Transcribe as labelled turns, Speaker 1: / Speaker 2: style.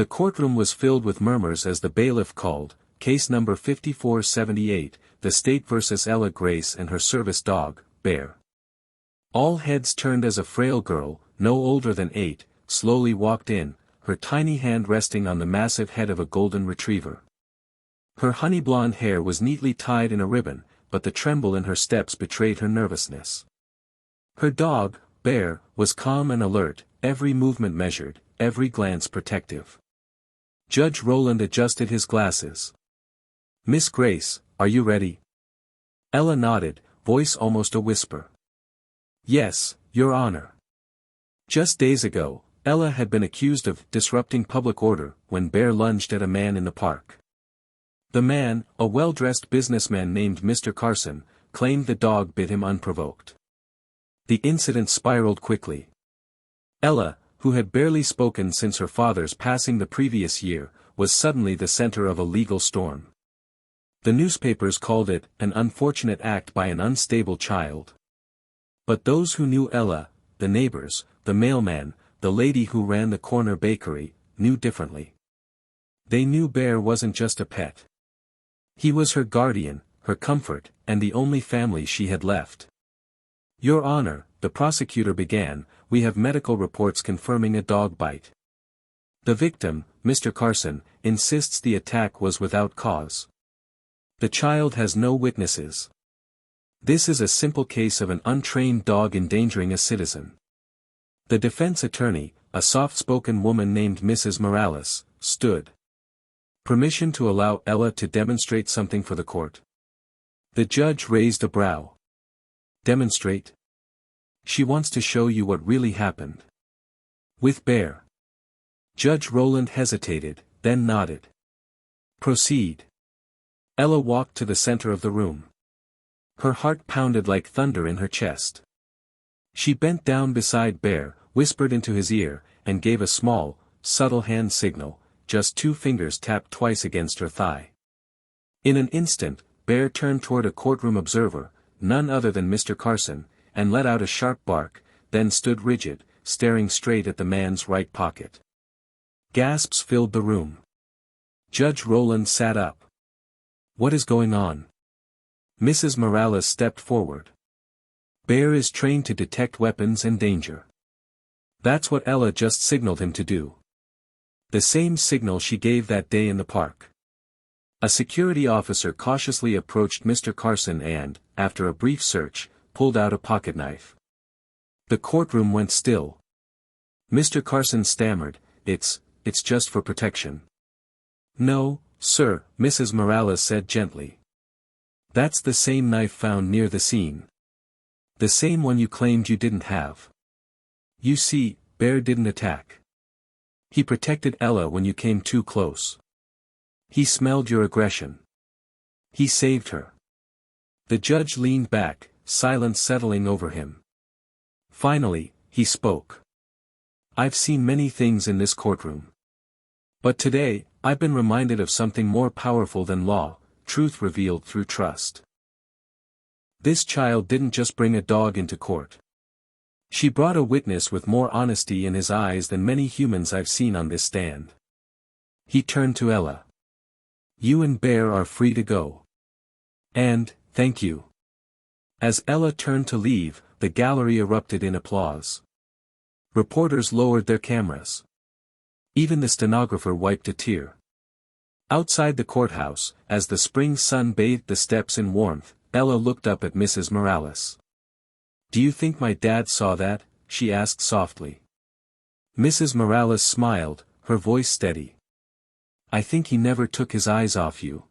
Speaker 1: The courtroom was filled with murmurs as the bailiff called, Case number 5478, the State vs. Ella Grace and her service dog, Bear. All heads turned as a frail girl, no older than 8, slowly walked in, her tiny hand resting on the massive head of a golden retriever. Her honey blonde hair was neatly tied in a ribbon, but the tremble in her steps betrayed her nervousness. Her dog, Bear, was calm and alert, every movement measured, every glance protective. Judge Rowland adjusted his glasses. "Miss Grace, are you ready?" Ella nodded, voice almost a whisper. "Yes, Your Honor." Just days ago, Ella had been accused of disrupting public order when Bear lunged at a man in the park. The man, a well-dressed businessman named Mr. Carson, claimed the dog bit him unprovoked. The incident spiraled quickly. Ella, who had barely spoken since her father's passing the previous year, was suddenly the center of a legal storm. The newspapers called it an unfortunate act by an unstable child. But those who knew Ella, the neighbors, the mailman, the lady who ran the corner bakery, knew differently. They knew Bear wasn't just a pet. He was her guardian, her comfort, and the only family she had left. "Your Honor," the prosecutor began, "we have medical reports confirming a dog bite. The victim, Mr. Carson, insists the attack was without cause. The child has no witnesses. This is a simple case of an untrained dog endangering a citizen." The defense attorney, a soft-spoken woman named Mrs. Morales, stood. "Permission to allow Ella to demonstrate something for the court?" The judge raised a brow. "Demonstrate? She wants to show you what really happened. With Bear." Judge Rowland hesitated, then nodded. "Proceed." Ella walked to the center of the room. Her heart pounded like thunder in her chest. She bent down beside Bear, whispered into his ear, and gave a small, subtle hand signal, just 2 fingers tapped twice against her thigh. In an instant, Bear turned toward a courtroom observer, none other than Mr. Carson, and let out a sharp bark, then stood rigid, staring straight at the man's right pocket. Gasps filled the room. Judge Rowland sat up. "What is going on?" Mrs. Morales stepped forward. "Bear is trained to detect weapons and danger. That's what Ella just signaled him to do. The same signal she gave that day in the park." A security officer cautiously approached Mr. Carson and, after a brief search, pulled out a pocketknife. The courtroom went still. Mr. Carson stammered, It's just for protection." "No, sir," Mrs. Morales said gently. "That's the same knife found near the scene. The same one you claimed you didn't have. You see, Bear didn't attack. He protected Ella when you came too close. He smelled your aggression. He saved her." The judge leaned back, silence settling over him. Finally, he spoke. "I've seen many things in this courtroom. But today, I've been reminded of something more powerful than law, truth revealed through trust. This child didn't just bring a dog into court. She brought a witness with more honesty in his eyes than many humans I've seen on this stand." He turned to Ella. "You and Bear are free to go. And, thank you." As Ella turned to leave, the gallery erupted in applause. Reporters lowered their cameras. Even the stenographer wiped a tear. Outside the courthouse, as the spring sun bathed the steps in warmth, Ella looked up at Mrs. Morales. "Do you think my dad saw that?" she asked softly. Mrs. Morales smiled, her voice steady. "I think he never took his eyes off you."